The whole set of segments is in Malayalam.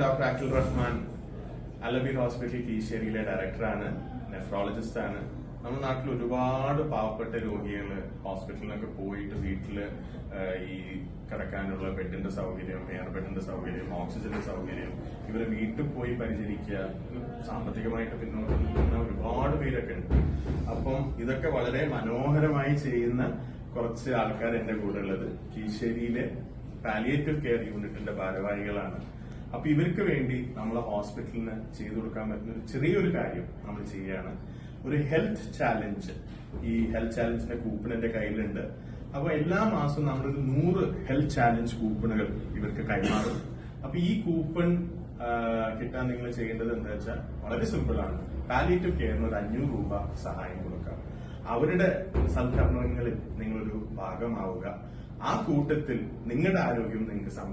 ഡോക്ടർ അഖിൽ റഹ്മാൻ, അലബി ഹോസ്പിറ്റൽ കീശേരിയിലെ ഡയറക്ടറാണ്, നെഫ്രോളജിസ്റ്റ് ആണ്. നമ്മുടെ നാട്ടിൽ ഒരുപാട് പാവപ്പെട്ട രോഗികൾ ഹോസ്പിറ്റലിലൊക്കെ പോയിട്ട് വീട്ടില് ഈ കിടക്കാനുള്ള ബെഡിന്റെ സൗകര്യം, എയർ ബെഡിന്റെ സൗകര്യം, ഓക്സിജന്റെ സൗകര്യം, ഇവരെ വീട്ടിൽ പോയി പരിചരിക്കുക, സാമ്പത്തികമായിട്ട് പിന്നോട്ട് നിൽക്കുന്ന ഒരുപാട് പേരൊക്കെ ഉണ്ട്. അപ്പം ഇതൊക്കെ വളരെ മനോഹരമായി ചെയ്യുന്ന കുറച്ച് ആൾക്കാർ എന്റെ കൂടെ ഉള്ളത് കീശേരിയിലെ പാലിയേറ്റീവ് കെയർ യൂണിറ്റിന്റെ ഭാരവാഹികളാണ്. അപ്പൊ ഇവർക്ക് വേണ്ടി നമ്മളെ ഹോസ്പിറ്റലിന് ചെയ്തു കൊടുക്കാൻ പറ്റുന്ന ഒരു ചെറിയൊരു കാര്യം നമ്മൾ ചെയ്യാണ്. ഒരു ഹെൽത്ത് ചാലഞ്ച്. ഈ ഹെൽത്ത് ചാലഞ്ചിന്റെ കൂപ്പൺ എന്റെ കയ്യിലുണ്ട്. അപ്പൊ എല്ലാ മാസവും നമ്മളൊരു 100 ഹെൽത്ത് ചാലഞ്ച് കൂപ്പണുകൾ ഇവർക്ക് കൈമാറും. അപ്പൊ ഈ കൂപ്പൺ കിട്ടാൻ നിങ്ങൾ ചെയ്യേണ്ടത് എന്താ വെച്ചാൽ വളരെ സിമ്പിൾ ആണ്. പാലിയേറ്റീവ് കെയറിന് ഒരു 500 രൂപ സഹായം കൊടുക്കാം. അവരുടെ സൽക്കർമ്മങ്ങളിൽ നിങ്ങളൊരു ഭാഗമാവുക. ആ കൂട്ടത്തിൽ നിങ്ങളുടെ ആരോഗ്യം നിങ്ങൾക്ക്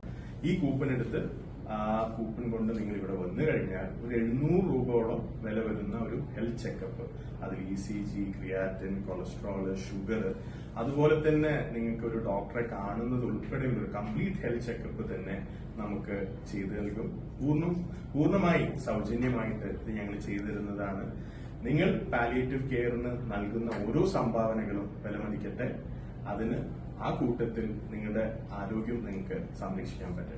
ഈ കൂപ്പൺ എടുത്ത് ആ കൂപ്പൺ കൊണ്ട് നിങ്ങൾ ഇവിടെ വന്നു കഴിഞ്ഞാൽ ഒരു 700 രൂപയോളം വില വരുന്ന ഒരു ഹെൽത്ത് ചെക്കപ്പ്, അതിൽ ECG, ക്രിയാറ്റിൻ, കൊളസ്ട്രോള്, ഷുഗർ, അതുപോലെ തന്നെ നിങ്ങൾക്ക് ഒരു ഡോക്ടറെ കാണുന്നത് ഉൾപ്പെടെയുള്ള ഒരു കംപ്ലീറ്റ് ഹെൽത്ത് ചെക്കപ്പ് തന്നെ നമുക്ക് ചെയ്തു നൽകും. പൂർണ്ണമായി സൗജന്യമായിട്ട് ഇത് ഞങ്ങൾ ചെയ്തു തരുന്നതാണ്. നിങ്ങൾ പാലിയേറ്റീവ് കെയറിന് നൽകുന്ന ഓരോ സംഭാവനകളും വിലമതിക്കട്ടെ. അതിന് ആ കൂട്ടത്തിൽ നിങ്ങളുടെ ആരോഗ്യം നിങ്ങൾക്ക് സംരക്ഷിക്കാൻ പറ്റും.